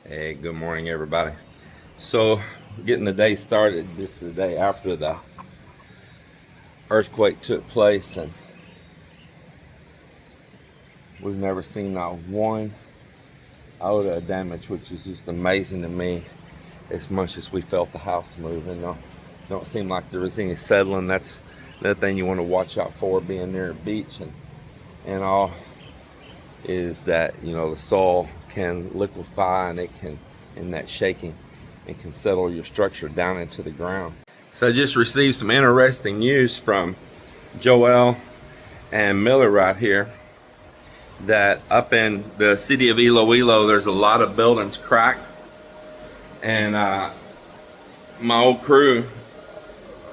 Hey, good morning, everybody. So, getting the day started. This is the day after the earthquake took place, and we've never seen not one iota of damage, which is just amazing to me. As much as we felt the house moving, don't seem like there was any settling. That's another thing you want to watch out for, being near a beach and all, is that the soil can liquefy and it can, in that shaking, it can settle your structure down into the ground. So I just received some interesting news from Joel and Miller right here, that up in the city of Iloilo there's a lot of buildings cracked, and my old crew,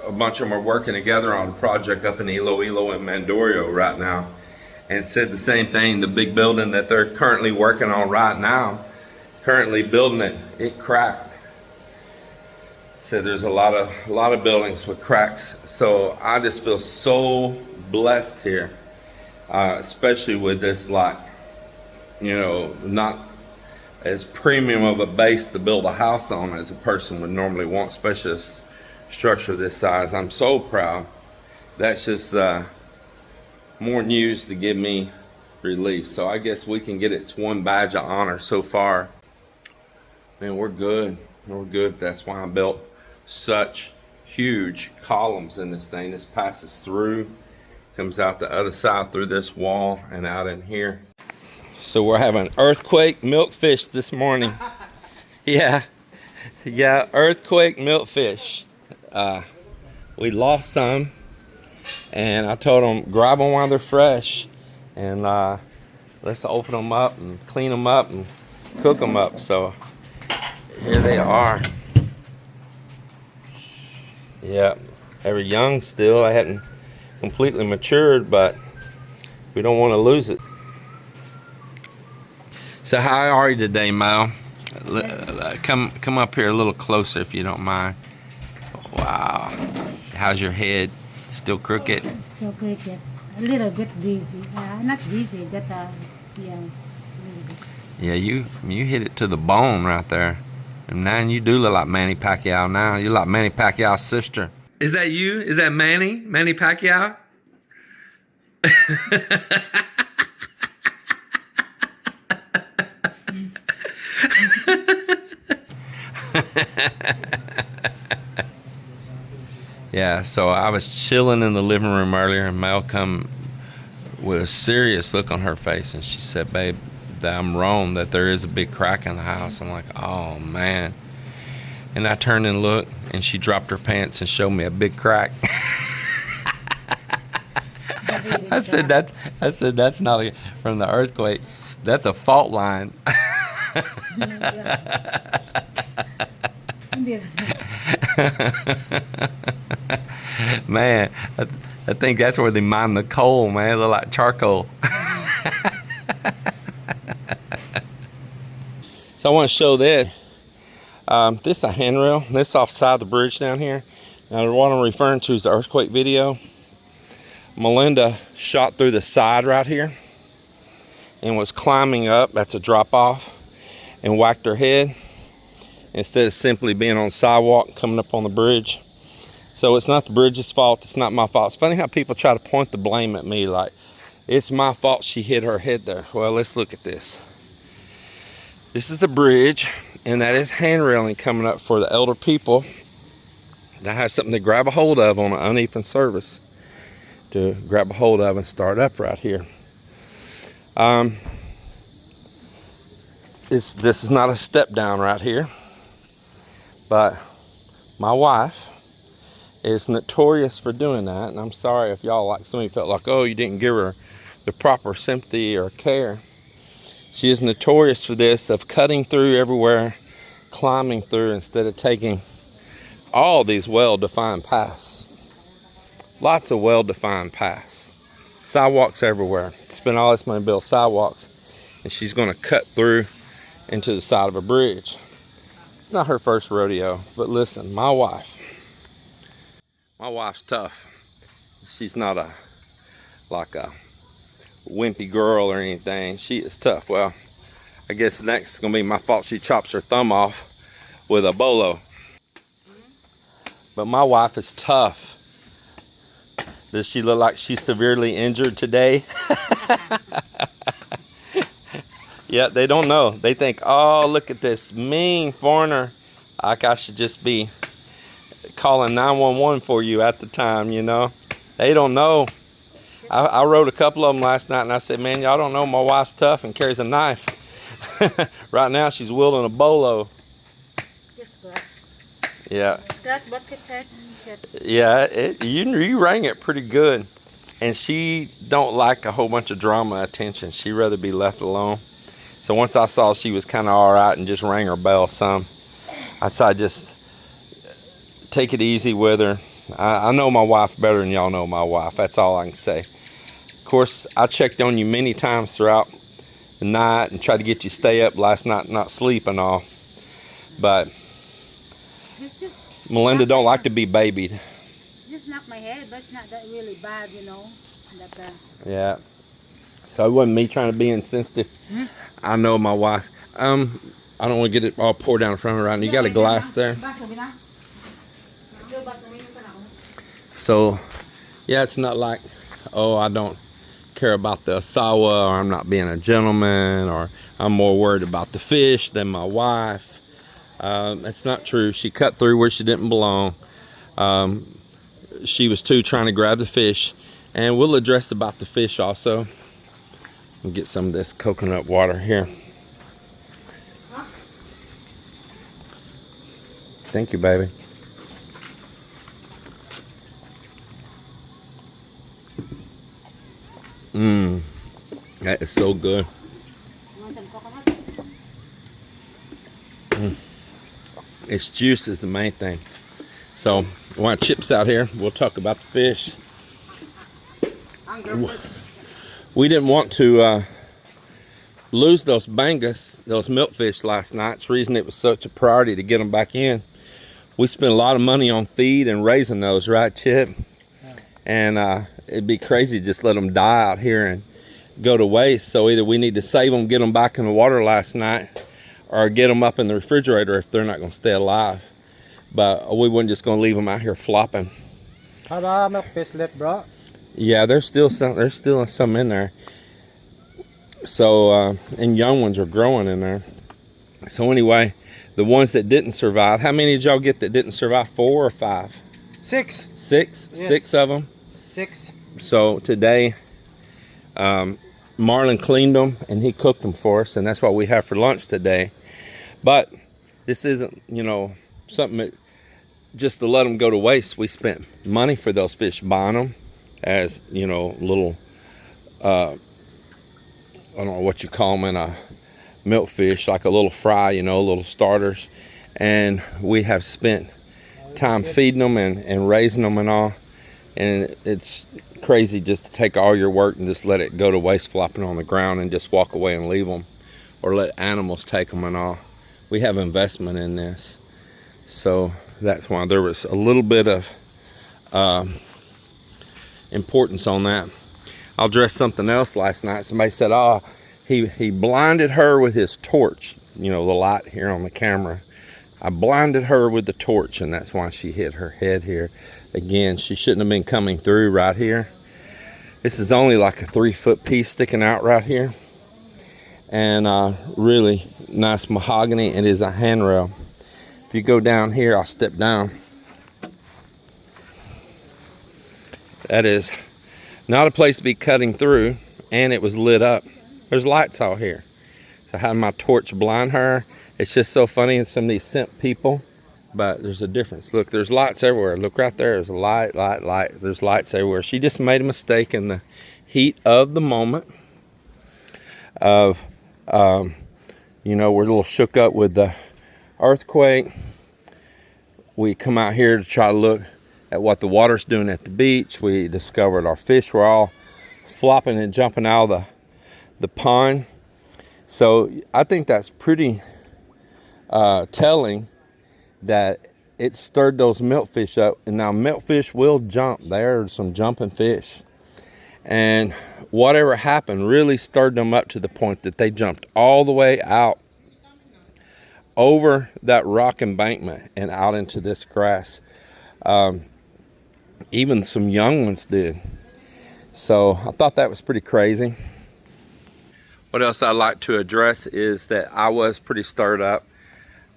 a bunch of them are working together on a project up in Iloilo and Mandorio right now, and said the same thing. The big building that they're currently working on right now, currently building it cracked. So there's a lot of buildings with cracks. So I just feel so blessed here, especially with this, like, not as premium of a base to build a house on as a person would normally want, especially a structure this size. I'm so proud. That's just more news to give me relief. So I guess we can get its one badge of honor so far. Man, we're good. We're good. That's why I built such huge columns in this thing. This passes through, comes out the other side through this wall and out in here. So we're having earthquake milkfish this morning. Yeah, earthquake milkfish. We lost some, and I told them grab them while they're fresh, and let's open them up and clean them up and cook them up. So here they are. Yeah, they were young still. I hadn't completely matured, but we don't want to lose it. So how are you today, Mel? Come up here a little closer if you don't mind. Wow. How's your head? Still crooked? Still cricket. A little bit busy. Not busy, but yeah. Yeah, you hit it to the bone right there. And now you do look like Manny Pacquiao now. You like Manny Pacquiao's sister. Is that you? Is that Manny? Manny Pacquiao? Yeah, so I was chilling in the living room earlier, and Mel come with a serious look on her face, and she said, babe, that I'm wrong, that there is a big crack in the house. I'm like, oh man. And I turned and looked, and she dropped her pants and showed me a big crack. I said that's not from the earthquake. That's a fault line. Man, I think that's where they mine the coal, man. They look like charcoal. So I want to show this. This is a handrail. This is offside the bridge down here. Now what I'm referring to is the earthquake video. Melinda shot through the side right here and was climbing up. That's a drop off, and whacked her head instead of simply being on the sidewalk coming up on the bridge. So it's not the bridge's fault. It's not my fault. It's funny how people try to point the blame at me like it's my fault she hit her head there. Well, let's look at this. This is the bridge, and that is hand railing coming up for the elder people that have something to grab a hold of on an uneven surface, to grab a hold of and start up right here. This is not a step down right here, but my wife is notorious for doing that, and I'm sorry if y'all, like some of you, felt like, oh, you didn't give her the proper sympathy or care. She is notorious for this, of cutting through everywhere, climbing through, instead of taking all these well-defined paths. Lots of well-defined paths. Sidewalks everywhere. Spend all this money to build sidewalks, and she's going to cut through into the side of a bridge. It's not her first rodeo, but listen, my wife's tough. She's not a wimpy girl or anything. She is tough. Well, I guess next is gonna be my fault. She chops her thumb off with a bolo. But my wife is tough. Does she look like she's severely injured today? Yeah, they don't know. They think, oh, look at this mean foreigner. Like I should just be calling 911 for you at the time, you know. They don't know. I wrote a couple of them last night and I said, man, y'all don't know my wife's tough and carries a knife. Right now she's wielding a bolo. It's just scratch. Yeah. Scratch, but it hurts. Shit. Yeah, you rang it pretty good. And she don't like a whole bunch of drama attention. She'd rather be left alone. So once I saw she was kind of all right and just rang her bell some, I said, just take it easy with her. I know my wife better than y'all know my wife. That's all I can say. Of course, I checked on you many times throughout the night and tried to get you to stay up last night, not sleep and all. But It's just Melinda don't like to be babied. It's just knocked my head, but it's not that really bad, you know. That, Yeah. So it wasn't me trying to be insensitive. I know my wife. I don't want to get it all poured down in front of her right now. You got a glass there? So, yeah, it's not like, oh, I don't care about the asawa, or I'm not being a gentleman, or I'm more worried about the fish than my wife. That's not true. She cut through where she didn't belong. She was too trying to grab the fish. And we'll address about the fish also. We'll get some of this coconut water here. Thank you, baby. That is so good. Its juice is the main thing. So, I want chips out here. We'll talk about the fish. We didn't want to lose those bangus, those milkfish last night. It's the reason it was such a priority to get them back in. We spent a lot of money on feed and raising those, right, Chip? And it'd be crazy to just let them die out here and go to waste. So either we need to save them, get them back in the water last night, or get them up in the refrigerator if they're not going to stay alive. But we weren't just going to leave them out here flopping. How about milkfish left, bro? Yeah, there's still some in there. So and young ones are growing in there. So anyway, the ones that didn't survive, how many did y'all get that didn't survive? 4 or 5? 6. 6? Yes. 6 of them. 6. So today, Marlon cleaned them and he cooked them for us, and that's what we have for lunch today. But this isn't, you know, something that just to let them go to waste. We spent money for those fish, buying them as, you know, little, I don't know what you call them in a milkfish, like a little fry, you know, little starters. And we have spent time feeding them and raising them and all. And it's crazy just to take all your work and just let it go to waste flopping on the ground and just walk away and leave them, or let animals take them and all. We have investment in this. So that's why there was a little bit of importance on that. I'll address something else last night. Somebody said, oh, he blinded her with his torch, you know, the light here on the camera. I blinded her with the torch, and that's why she hit her head here. Again, she shouldn't have been coming through right here. This is only like a 3-foot piece sticking out right here. And really nice mahogany. It is a handrail. If you go down here, I'll step down. That is not a place to be cutting through, and it was lit up. There's lights out here. So I had my torch blind her. It's just so funny, some of these scent people, but there's a difference. Look, there's lights everywhere. Look right there, there's a light. There's lights everywhere. She just made a mistake in the heat of the moment of, you know, we're a little shook up with the earthquake. We come out here to try to look at what the water's doing at the beach. We discovered our fish were all flopping and jumping out of the pond. So I think that's pretty telling that it stirred those milkfish up. And now milkfish will jump. There are some jumping fish. And whatever happened really stirred them up to the point that they jumped all the way out over that rock embankment and out into this grass. Even some young ones did. So I thought that was pretty crazy. What else I'd like to address is that I was pretty stirred up.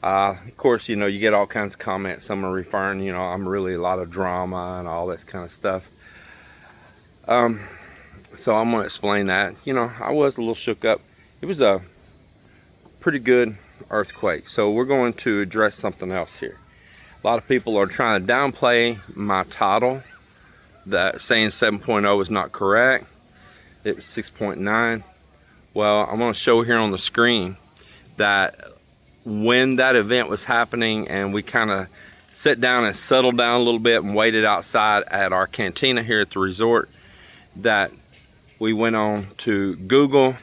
Of course, you know, you get all kinds of comments. Some are referring, you know, I'm really a lot of drama and all this kind of stuff. So I'm gonna explain that. You know, I was a little shook up. It was a pretty good earthquake. So we're going to address something else here. A lot of people are trying to downplay my title, that saying 7.0 is not correct. It was 6.9. Well, I'm going to show here on the screen that when that event was happening and we kind of sat down and settled down a little bit and waited outside at our cantina here at the resort, that we went on to Google,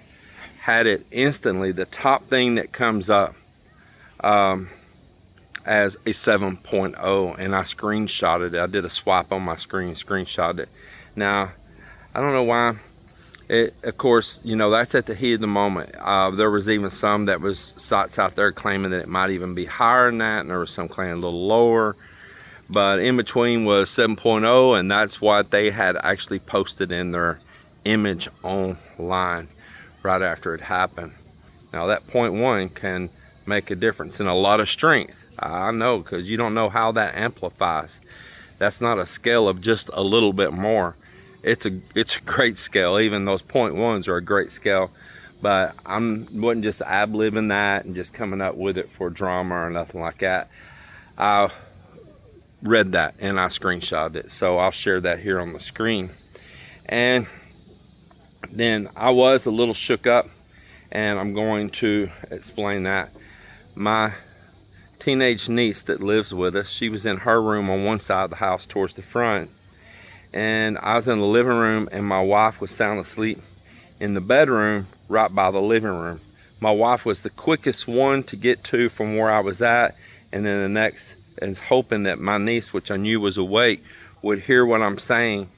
had it instantly, the top thing that comes up as a 7.0, and I screenshotted it. I did a swipe on my screen, screenshotted it. Now, I don't know why. Of course, you know, that's at the heat of the moment. There was even some that was sites out there claiming that it might even be higher than that, and there was some claiming a little lower. But in between was 7.0, and that's what they had actually posted in their image online right after it happened. Now that 0.1 can make a difference in a lot of strength. I know, because you don't know how that amplifies. That's not a scale of just a little bit more. It's a great scale. Even those 0.1s are a great scale. But I wasn't just ad-libbing that and just coming up with it for drama or nothing like that. I read that and I screenshotted it. So I'll share that here on the screen. And then I was a little shook up, and I'm going to explain that. My teenage niece that lives with us, she was in her room on one side of the house towards the front, and I was in the living room, and my wife was sound asleep in the bedroom right by the living room. My wife was the quickest one to get to from where I was at, and then the next is hoping that my niece, which I knew was awake, would hear what I'm saying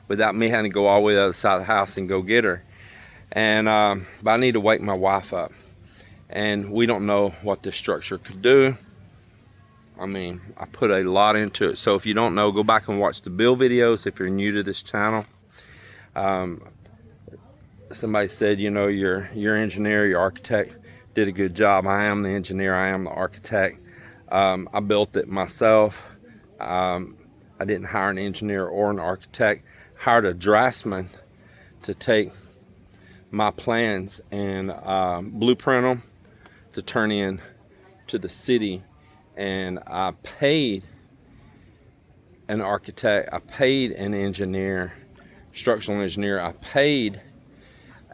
without me having to go all the way to the other side of the house and go get her. And but I need to wake my wife up, and we don't know what this structure could do. I mean, I put a lot into it. So if you don't know, go back and watch the build videos if you're new to this channel. Somebody said, you know, your engineer, your architect did a good job. I am the engineer, I am the architect. I built it myself. I didn't hire an engineer or an architect. Hired a draftsman to take my plans and blueprint them to turn in to the city. And I paid an architect, I paid an engineer, structural engineer, I paid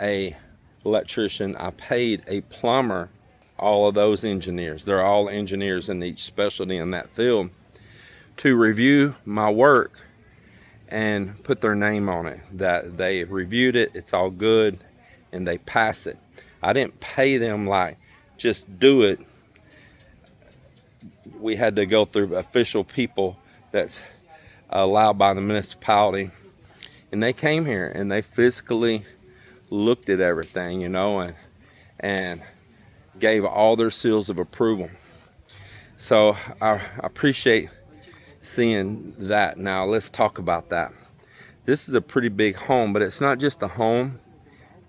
a electrician, I paid a plumber, all of those engineers. They're all engineers in each specialty in that field, to review my work and put their name on it, that they reviewed it, it's all good, and they pass it. I didn't pay them like, just do it. We had to go through official people that's allowed by the municipality, and they came here and they physically looked at everything, you know, and gave all their seals of approval. So I appreciate seeing that. Now let's talk about that. This is a pretty big home, but it's not just a home,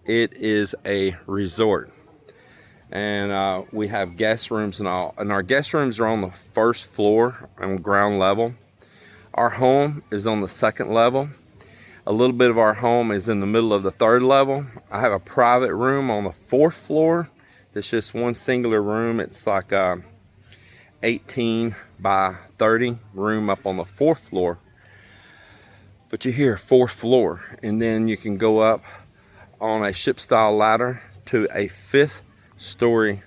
it is a resort. And we have guest rooms and all, and our guest rooms are on the first floor on ground level. Our home is on the second level. A little bit of our home is in the middle of the third level. I have a private room on the fourth floor. It's just one singular room. It's like 18 by 30 room up on the fourth floor. But you hear fourth floor, and then you can go up on a ship style ladder to a fifth story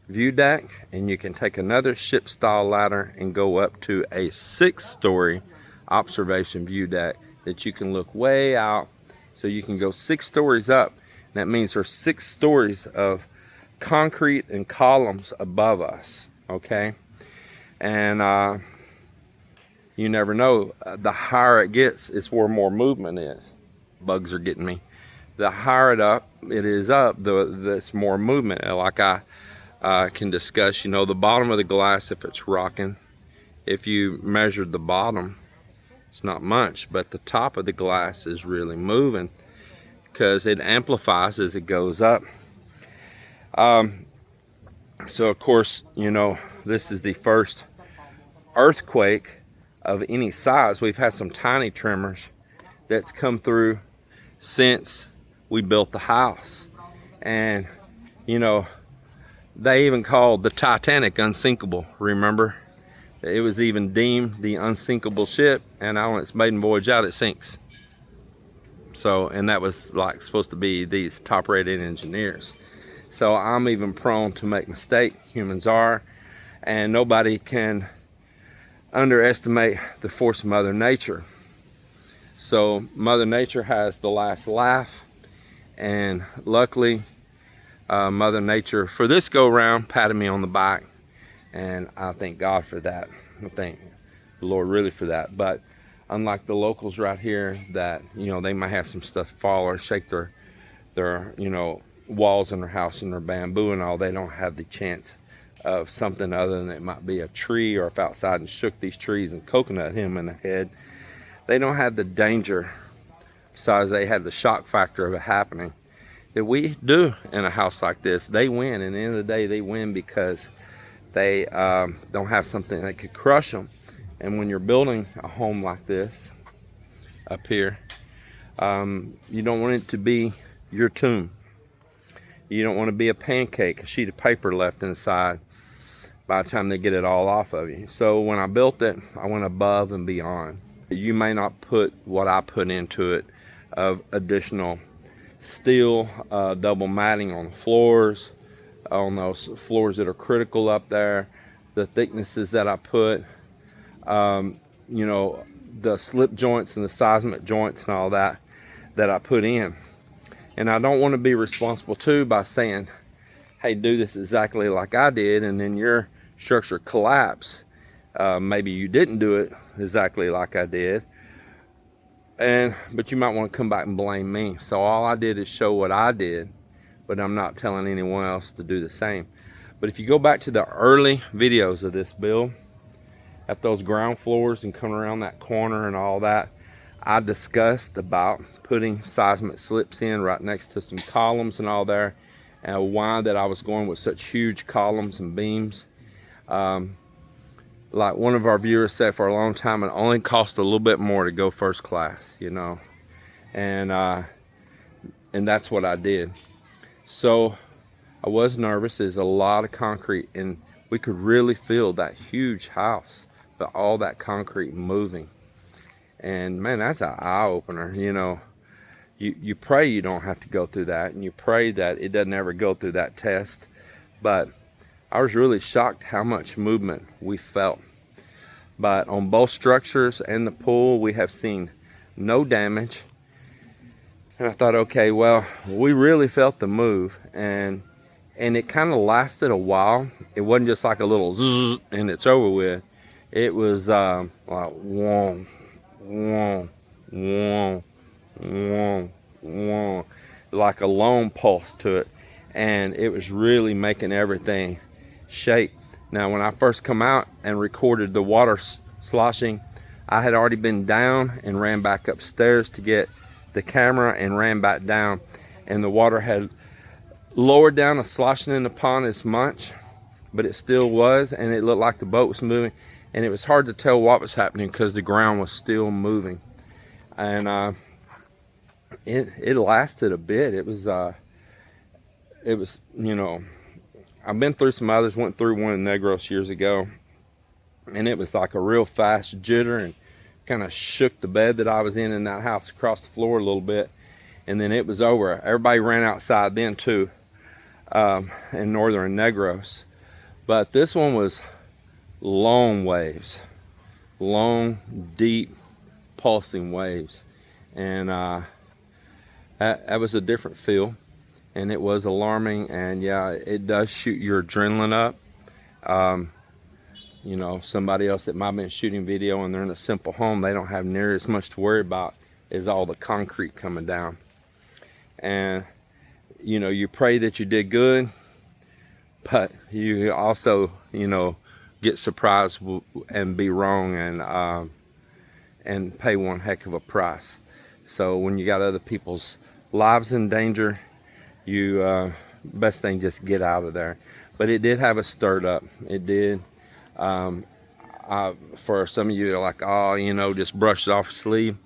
view deck, and you can take another ship style ladder and go up to a 6-story observation view deck that you can look way out. So you can go 6 stories up. That means there's 6 stories of concrete and columns above us, okay? And you never know, the higher it gets is where more movement is, bugs are getting me. The higher it up it is up, there's more movement. Like I can discuss, you know, the bottom of the glass, if it's rocking, if you measured the bottom, it's not much, but the top of the glass is really moving because it amplifies as it goes up. So of course, you know, this is the first earthquake of any size. We've had some tiny tremors that's come through since we built the house. And, you know, they even called the Titanic unsinkable, remember? It was even deemed the unsinkable ship, and on its maiden voyage out, it sinks. So, and that was like supposed to be these top-rated engineers. So I'm even prone to make mistakes. Humans are, and nobody can underestimate the force of Mother Nature. So Mother Nature has the last laugh, and luckily Mother Nature for this go round patted me on the back, and I thank God for that. I thank the Lord really for that. But unlike the locals right here that, you know, they might have some stuff fall or shake their you know, walls in their house and their bamboo and all, they don't have the chance of something other than it might be a tree, or if outside and shook these trees and coconut him in the head. They don't have the danger, besides they had the shock factor of it happening, that we do in a house like this. They win, and at the end of the day, they win because they don't have something that could crush them. And when you're building a home like this up here, you don't want it to be your tomb. You don't want to be a pancake, a sheet of paper left inside by the time they get it all off of you. So when I built it, I went above and beyond. You may not put what I put into it of additional steel, double matting on the floors, on those floors that are critical up there, the thicknesses that I put, you know, the slip joints and the seismic joints and all that I put in. And I don't want to be responsible too by saying, hey, do this exactly like I did, and then your structure collapse. Maybe you didn't do it exactly like I did, but you might want to come back and blame me. So all I did is show what I did, but I'm not telling anyone else to do the same. But if you go back to the early videos of this build, at those ground floors and coming around that corner and all that, I discussed about putting seismic slips in right next to some columns and all there, and why that I was going with such huge columns and beams. Like one of our viewers said for a long time, it only cost a little bit more to go first class, you know, and that's what I did. So I was nervous. There's a lot of concrete, and we could really feel that huge house, but all that concrete moving. And man, that's an eye-opener. You know, you pray you don't have to go through that, and you pray that it doesn't ever go through that test. But I was really shocked how much movement we felt. But on both structures and the pool, we have seen no damage. And I thought, okay, well, we really felt the move, and it kind of lasted a while. It wasn't just like a little zzz and it's over with. It was like whoa, whoa, whoa, whoa, whoa, like a long pulse to it, and it was really making everything shake. Now, when I first come out and recorded the water sloshing, I had already been down and ran back upstairs to get the camera and ran back down, and the water had lowered down and sloshing in the pond as much, but it still was, and it looked like the boat was moving, and it was hard to tell what was happening because the ground was still moving. And it lasted a bit. It was you know, I've been through some others. Went through one in Negros years ago, and it was like a real fast jitter and kind of shook the bed that I was in that house across the floor a little bit, and then it was over. Everybody ran outside then too, in northern Negros. But this one was long waves, long, deep, pulsing waves, and that was a different feel, and it was alarming. And yeah, it does shoot your adrenaline up. You know, somebody else that might have been shooting video and they're in a simple home, they don't have near as much to worry about is all the concrete coming down. And you know, you pray that you did good, but you also, you know, get surprised and be wrong, and pay one heck of a price. So when you got other people's lives in danger, you best thing just get out of there. But it did have us stirred up. It did. For some of you, like, oh, you know, just brush it off your sleeve.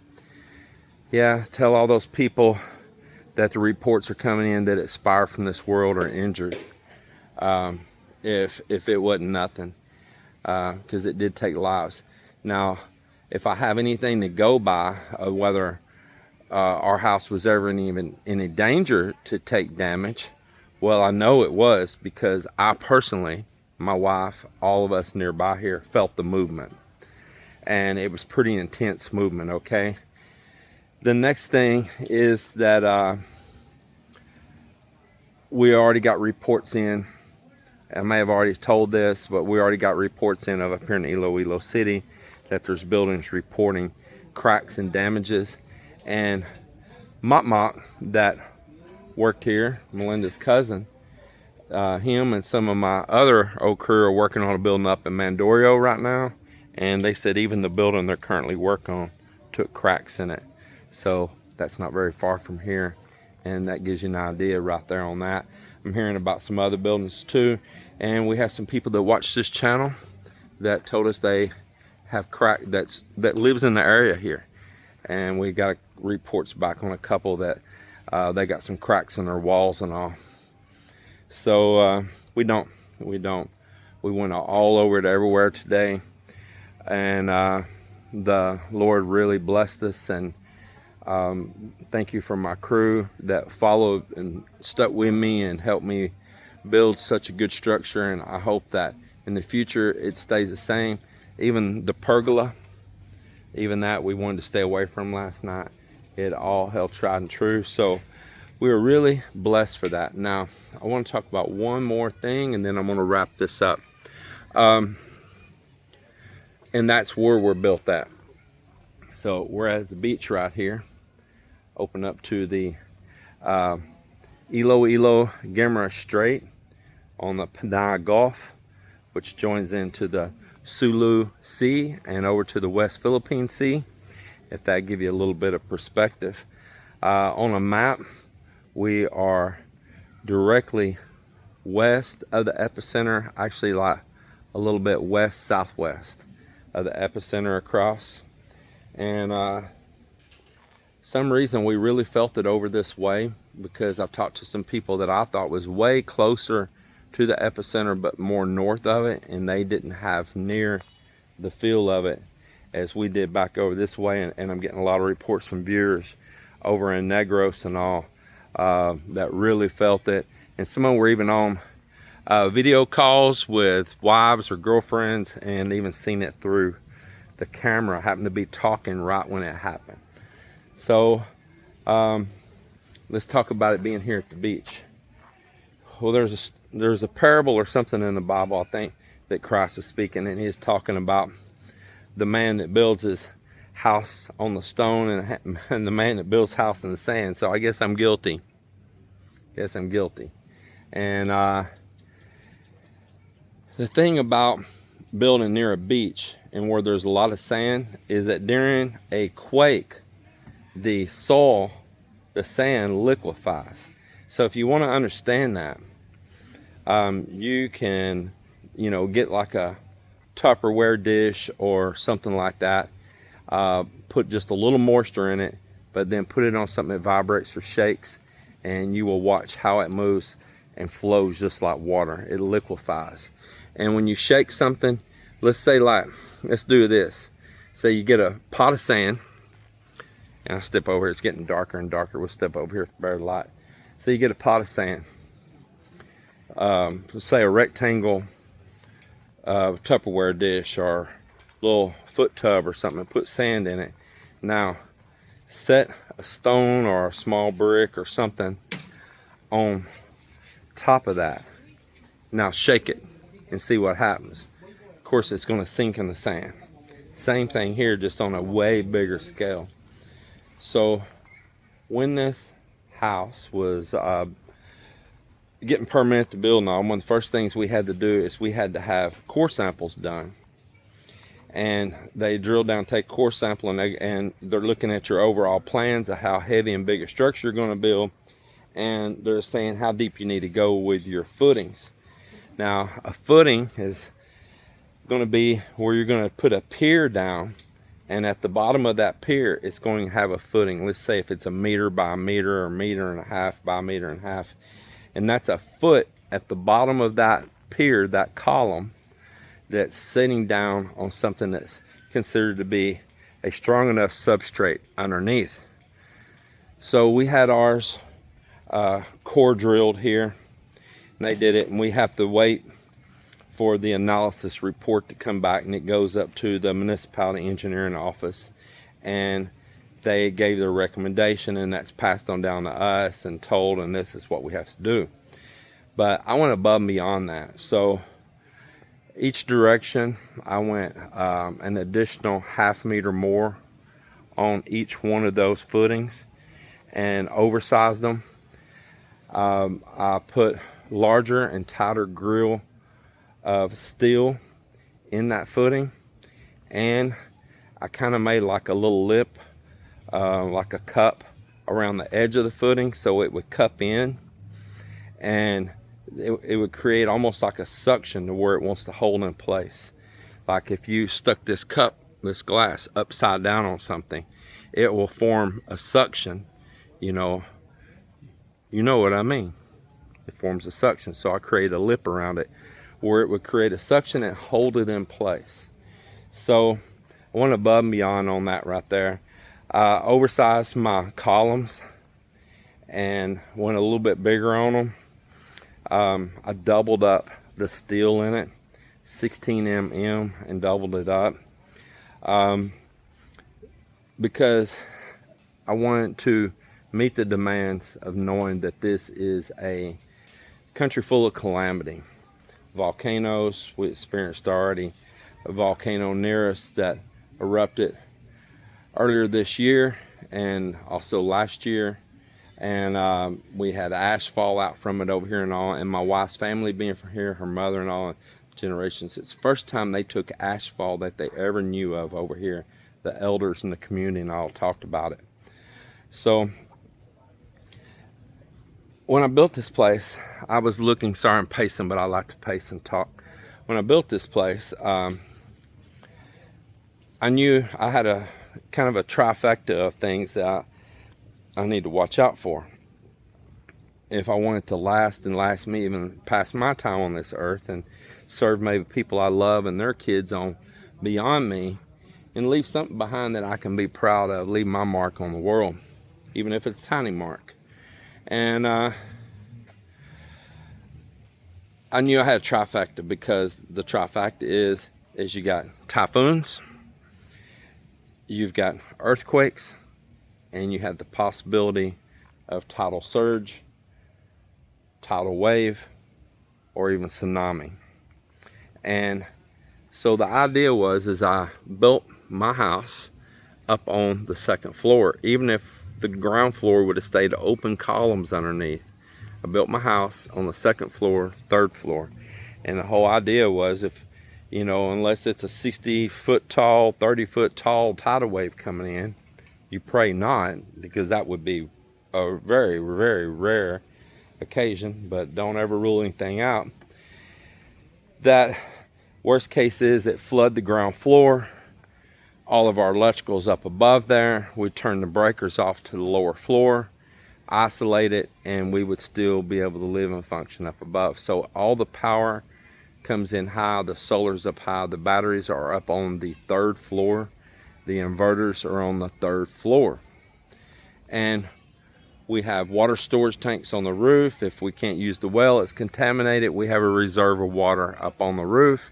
Yeah, tell all those people that the reports are coming in that expire from this world are injured. If it wasn't nothing, because it did take lives. Now, if I have anything to go by of whether our house was ever in any danger to take damage, well, I know it was, because I personally, my wife, all of us nearby here felt the movement, and it was pretty intense movement. Okay. The next thing is that we already got reports in. I may have already told this, but we already got reports in of up here in Iloilo City that there's buildings reporting cracks and damages. And Mok that worked here, Melinda's cousin, him and some of my other old crew are working on a building up in Mandorio right now. And they said even the building they're currently working on took cracks in it. So that's not very far from here. And that gives you an idea right there on that. I'm hearing about some other buildings too. And we have some people that watch this channel that told us they have crack that lives in the area here. And we got reports back on a couple that they got some cracks in their walls and all. So we went all over it everywhere today. And the Lord really blessed us, and thank you for my crew that followed and stuck with me and helped me build such a good structure. And I hope that in the future it stays the same. Even the pergola, even that we wanted to stay away from last night, it all held tried and true. So we were really blessed for that. Now I want to talk about one more thing, and then I'm going to wrap this up. And that's where we're built at. So we're at the beach right here. Open up to the Iloilo Gamera Strait on the Panay Gulf, which joins into the Sulu Sea and over to the West Philippine Sea, if that gives you a little bit of perspective. On a map, we are directly west of the epicenter, actually like a little bit west southwest of the epicenter across. And some reason we really felt it over this way, because I've talked to some people that I thought was way closer to the epicenter but more north of it, and they didn't have near the feel of it as we did back over this way. And I'm getting a lot of reports from viewers over in Negros and all that really felt it. And some of them were even on video calls with wives or girlfriends and even seen it through the camera. I happened to be talking right when it happened. So let's talk about it being here at the beach. Well, there's a parable or something in the Bible, I think, that Christ is speaking, and he's talking about the man that builds his house on the stone and the man that builds house in the sand. So I guess I'm guilty. And the thing about building near a beach and where there's a lot of sand is that during a quake, the soil, the sand liquefies. So if you want to understand that, you can, get like a Tupperware dish or something like that, put just a little moisture in it, but then put it on something that vibrates or shakes, and you will watch how it moves and flows just like water. It liquefies. And when you shake something, let's do this. Say you get a pot of sand, and I step over here, it's getting darker and darker. We'll step over here for better light. So you get a pot of sand, say a rectangle Tupperware dish or little foot tub or something, and put sand in it. Now set a stone or a small brick or something on top of that. Now shake it and see what happens. Of course, it's going to sink in the sand. Same thing here, just on a way bigger scale. So when this house was getting permit to build and all, one of the first things we had to do is we had to have core samples done. And they drill down, take core sample, and they're looking at your overall plans of how heavy and big a structure you're going to build, and they're saying how deep you need to go with your footings. Now, a footing is going to be where you're going to put a pier down, and at the bottom of that pier, it's going to have a footing. Let's say if it's a meter by a meter, or meter and a half by a meter and a half, and that's a foot at the bottom of that pier, that column, that's sitting down on something that's considered to be a strong enough substrate underneath. So we had ours core drilled here, and they did it, and we have to wait for the analysis report to come back, and it goes up to the municipality engineering office, and they gave their recommendation, and that's passed on down to us and told, and this is what we have to do. But I went above and beyond that. So each direction, I went an additional ½ meter more on each one of those footings and oversized them. I put larger and tighter grill of steel in that footing, and I kind of made like a little lip, like a cup around the edge of the footing so it would cup in, and it would create almost like a suction to where it wants to hold in place. Like if you stuck this cup, this glass, upside down on something, it will form a suction. You know what I mean. It forms a suction. So I created a lip around it where it would create a suction and hold it in place. So I went above and beyond on that right there. Oversized my columns and went a little bit bigger on them. I doubled up the steel in it, 16 mm, and doubled it up because I wanted to meet the demands of knowing that this is a country full of calamity. Volcanoes, we experienced already a volcano near us that erupted earlier this year and also last year. And we had ash fall out from it over here and all, and my wife's family being from here, her mother and all generations, it's the first time they took ash fall that they ever knew of over here. The elders in the community and all talked about it. So when I built this place, I was looking, sorry I'm pacing, but I like to pace and talk. When I built this place, I knew I had a kind of a trifecta of things that I need to watch out for if I want it to last and last me even past my time on this earth, and serve maybe people I love and their kids on beyond me, and leave something behind that I can be proud of, leave my mark on the world, even if it's a tiny mark. And I knew I had a trifecta, because the trifecta is you got typhoons, you've got earthquakes, and you have the possibility of tidal surge, tidal wave, or even tsunami. And so the idea was I built my house up on the second floor. Even if the ground floor would have stayed open columns underneath, I built my house on the second floor, third floor. And the whole idea was, if, unless it's a 60-foot tall, 30-foot tall tidal wave coming in, you pray not, because that would be a very, very rare occasion, but don't ever rule anything out. That worst case is it flood the ground floor, all of our electricals up above there, we'd turn the breakers off to the lower floor, isolate it, and we would still be able to live and function up above. So all the power comes in high, the solar's up high, the batteries are up on the third floor, the inverters are on the third floor, and we have water storage tanks on the roof. If we can't use the well, it's contaminated, we have a reserve of water up on the roof,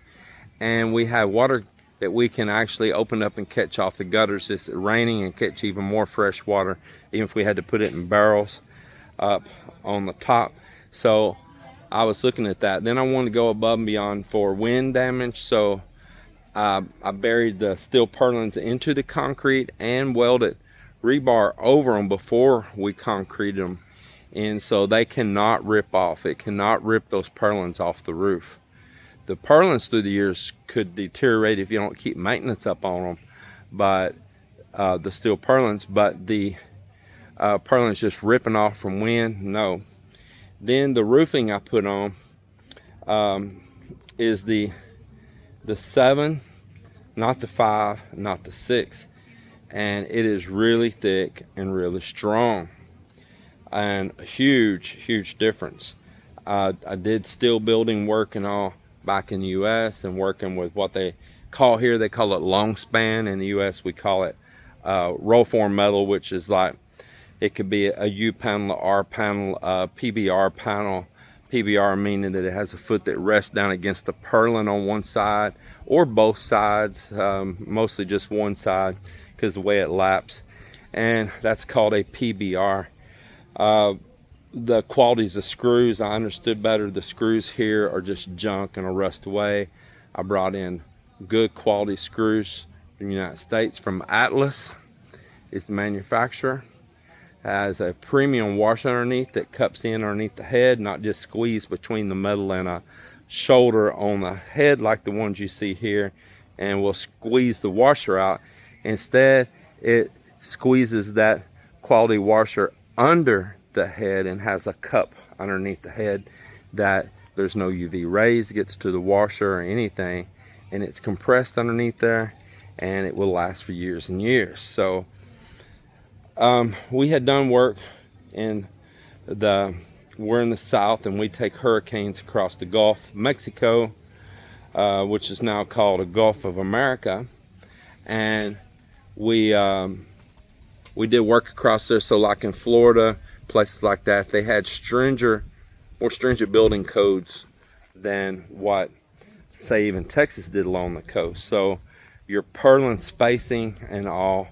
and we have water that we can actually open up and catch off the gutters. It's raining, and catch even more fresh water, even if we had to put it in barrels up on the top. So I was looking at that. Then I wanted to go above and beyond for wind damage, so I buried the steel purlins into the concrete and welded rebar over them before we concreted them, and so they cannot rip off. It cannot rip those purlins off the roof. The purlins through the years could deteriorate if you don't keep maintenance up on them, but the steel purlins, but the purlins just ripping off from wind, no. Then the roofing I put on is the 7, not the 5, not the 6, and it is really thick and really strong, and a huge difference. I did steel building work and all back in the US, and working with what they call here, they call it long span. In the US we call it roll form metal, which is like, it could be a U panel, a R panel, a PBR panel. PBR meaning that it has a foot that rests down against the purlin on one side or both sides, mostly just one side because the way it laps, and that's called a PBR. The qualities of screws, I understood better. The screws here are just junk and will rust away. I brought in good quality screws from the United States, from Atlas is the manufacturer. Has a premium washer underneath that cups in underneath the head, not just squeezed between the metal and a shoulder on the head like the ones you see here, and will squeeze the washer out. Instead, it squeezes that quality washer under the head and has a cup underneath the head that there's no UV rays gets to the washer or anything, and it's compressed underneath there, and it will last for years and years. So we had done work in we're in the South, and we take hurricanes across the Gulf of Mexico, which is now called the Gulf of America, and we did work across there. So like in Florida, places like that, they had more stringent building codes than what, say, even Texas did along the coast. So your purlin spacing and all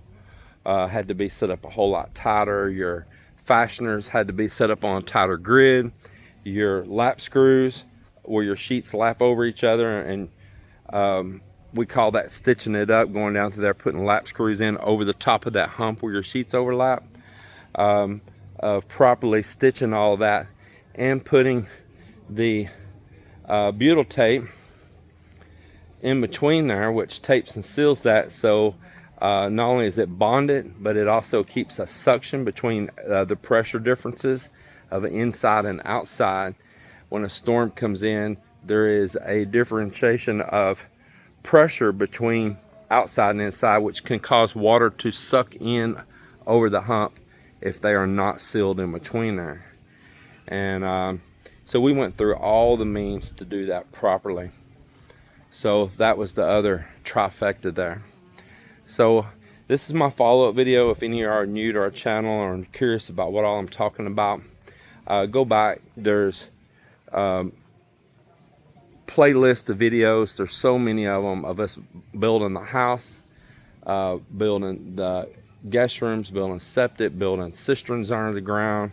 had to be set up a whole lot tighter. Your fasteners had to be set up on a tighter grid. Your lap screws, where your sheets lap over each other, and we call that stitching it up, going down through there, putting lap screws in over the top of that hump where your sheets overlap. Properly stitching all of that, and putting the butyl tape in between there, which tapes and seals that. So not only is it bonded, but it also keeps a suction between the pressure differences of inside and outside. When a storm comes in, there is a differentiation of pressure between outside and inside, which can cause water to suck in over the hump if they are not sealed in between there. And so we went through all the means to do that properly. So that was the other trifecta there. So this is my follow-up video. If any of you are new to our channel or curious about what all I'm talking about, go back. There's playlist of videos. There's so many of them of us building the house, building the guest rooms, building septic, building cisterns under the ground,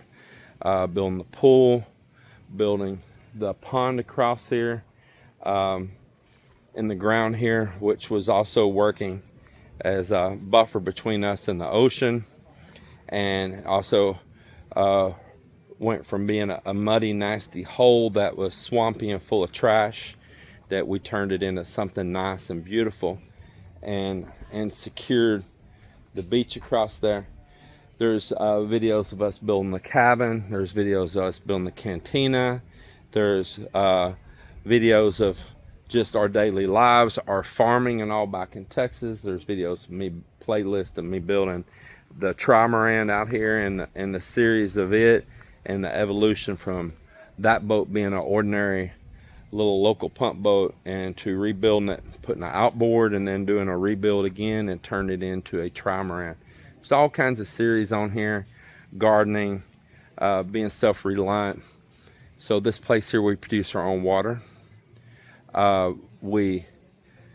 building the pool, building the pond across here in the ground here, which was also working as a buffer between us and the ocean, and also went from being a muddy, nasty hole that was swampy and full of trash, that we turned it into something nice and beautiful, and secured the beach across there. There's videos of us building the cabin. There's videos of us building the cantina. There's videos of just our daily lives, our farming and all back in Texas. There's videos of me, playlist of me building the trimaran out here, and the series of it, and the evolution from that boat being an ordinary little local pump boat, and to rebuilding it, putting an outboard, and then doing a rebuild again and turn it into a trimaran. There's all kinds of series on here. Gardening, being self-reliant. So this place here, we produce our own water. We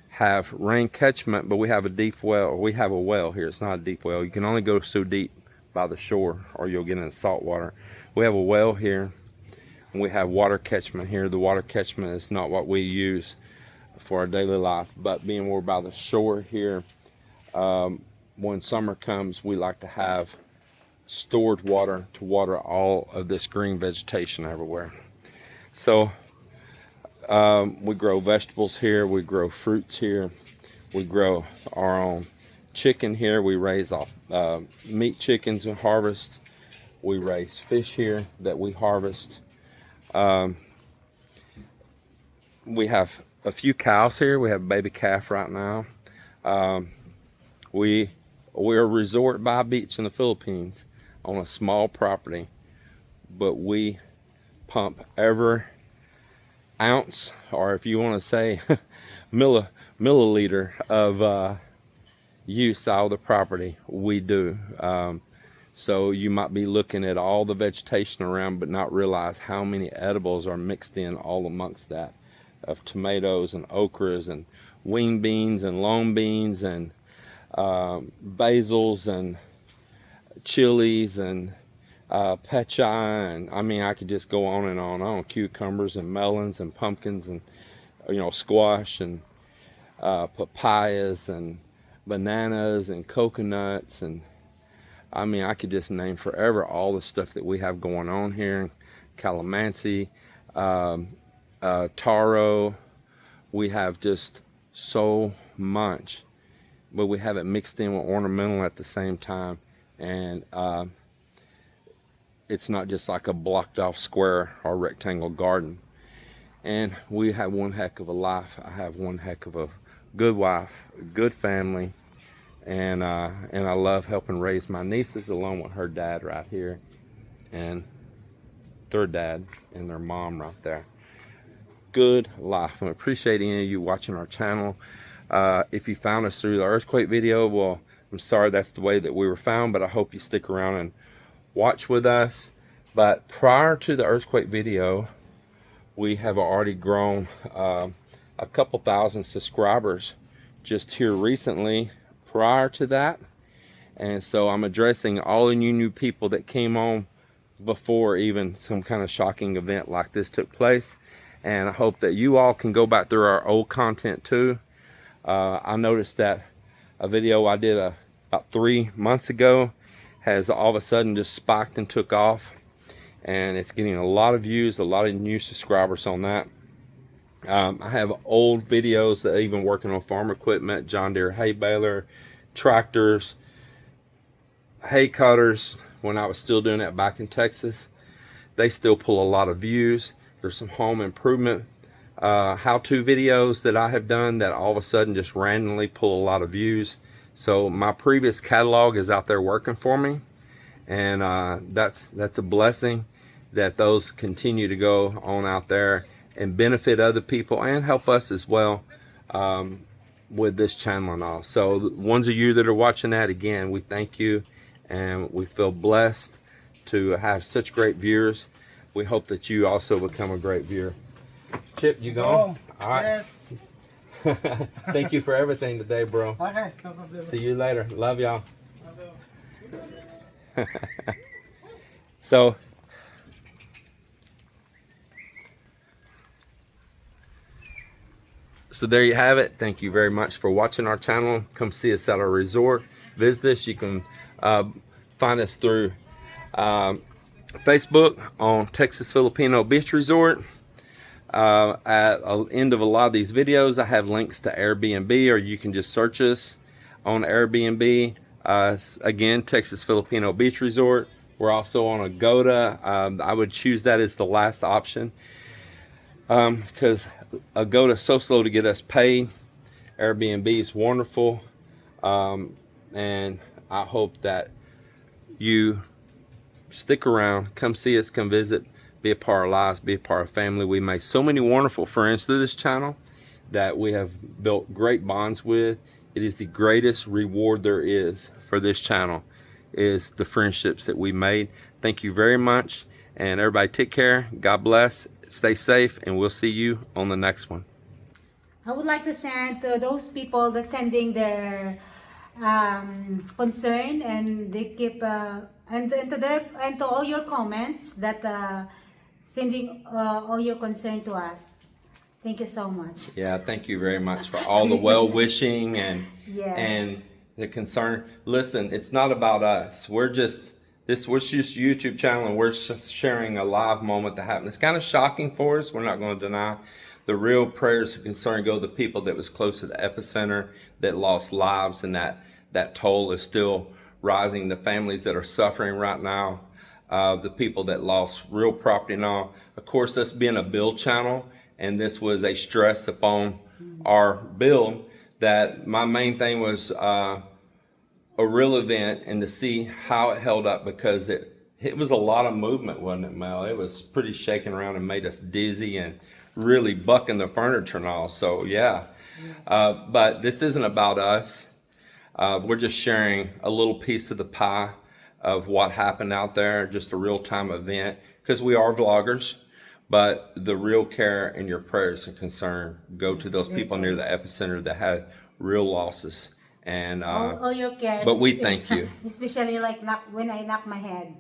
have rain catchment, but we have a deep well. We have a well here. It's not a deep well. You can only go so deep by the shore or you'll get in salt water. We have a well here, and we have water catchment here. The water catchment is not what we use for our daily life, but being more by the shore here, when summer comes, we like to have stored water to water all of this green vegetation everywhere. So we grow vegetables here, we grow fruits here, we grow our own chicken here, we raise off meat chickens and harvest, we raise fish here that we harvest. We have a few cows here. We have a baby calf right now. We're a resort by a beach in the Philippines on a small property, but we pump every ounce, or if you want to say milliliter of use out of the property, we do. So you might be looking at all the vegetation around but not realize how many edibles are mixed in all amongst that, of tomatoes and okras and wing beans and long beans and basils and chilies and pechay, and I mean I could just go on and on. Cucumbers and melons and pumpkins and squash and papayas and bananas and coconuts, and I mean I could just name forever all the stuff that we have going on here. Calamansi, taro, we have just so much, but we have it mixed in with ornamental at the same time, and it's not just like a blocked off square or rectangle garden. And we have one heck of a life. I have one heck of a good wife, a good family, and I love helping raise my nieces along with her dad right here and their dad and their mom right there. Good life. I appreciate any of you watching our channel. If you found us through the earthquake video, well, I'm sorry that's the way that we were found, but I hope you stick around and watch with us. But prior to the earthquake video, we have already grown a couple thousand subscribers just here recently prior to that. And so I'm addressing all of you new people that came on before even some kind of shocking event like this took place. And I hope that you all can go back through our old content too. I noticed that a video I did about 3 months ago has all of a sudden just spiked and took off, and it's getting a lot of views, a lot of new subscribers on that. I have old videos that even working on farm equipment, John Deere hay baler, tractors, hay cutters, when I was still doing that back in Texas. They still pull a lot of views. There's some home improvement how-to videos that I have done that all of a sudden just randomly pull a lot of views. So my previous catalog is out there working for me, and that's a blessing that those continue to go on out there and benefit other people and help us as well with this channel and all. So the ones of you that are watching that, again, we thank you, and we feel blessed to have such great viewers. We hope that you also become a great viewer. Chip, you going? All right. Yes. Thank you for everything today, bro. Okay, no problem. See you later. Love y'all. So there you have it. Thank you very much for watching our channel. Come see us at our resort. Visit us. You can find us through Facebook on Texas Filipino Beach Resort. At the end of a lot of these videos, I have links to AirBnb, or you can just search us on Airbnb. Again, Texas Filipino Beach Resort. We're also on Agoda. I would choose that as the last option because Agoda is so slow to get us paid. Airbnb is wonderful, and I hope that you stick around, come see us, come visit, be a part of our lives, be a part of family. We make so many wonderful friends through this channel that we have built great bonds with. It is the greatest reward there is for this channel, is the friendships that we made. Thank you very much, and everybody take care. God bless, stay safe, and we'll see you on the next one. I would like to send to those people that sending their concern, and they keep and to all your comments that sending all your concern to us. Thank you so much. Yeah, thank you very much for all the well-wishing and Yes. and the concern. Listen, it's not about us. We're just YouTube channel, and we're sharing a live moment that happened. It's kind of shocking for us. We're not going to deny. The real prayers of concern go to the people that was close to the epicenter, that lost lives, and that toll is still rising. The families that are suffering right now, the people that lost real property and all. Of course, us being a build channel, and this was a stress upon our build, that my main thing was a real event, and to see how it held up, because it was a lot of movement, wasn't it, Mel? It was pretty shaking around and made us dizzy and really bucking the furniture and all. So yeah, yes. But this isn't about us. We're just sharing a little piece of the pie of what happened out there, just a real-time event, because we are vloggers. But the real care and your prayers and concern go to those people near the epicenter that had real losses. And all your cares. But we thank you. Especially like when I knock my head.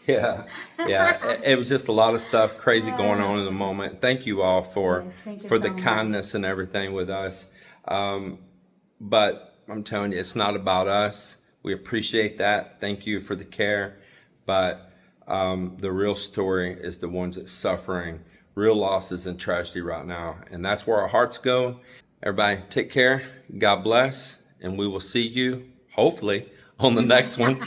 Yeah. It was just a lot of stuff crazy going on in the moment. Thank you all for the kindness and everything with us. But I'm telling you, it's not about us. We appreciate that. Thank you for the care. But the real story is the ones that's suffering real losses and tragedy right now. And that's where our hearts go. Everybody take care. God bless. And we will see you, hopefully, on the next one.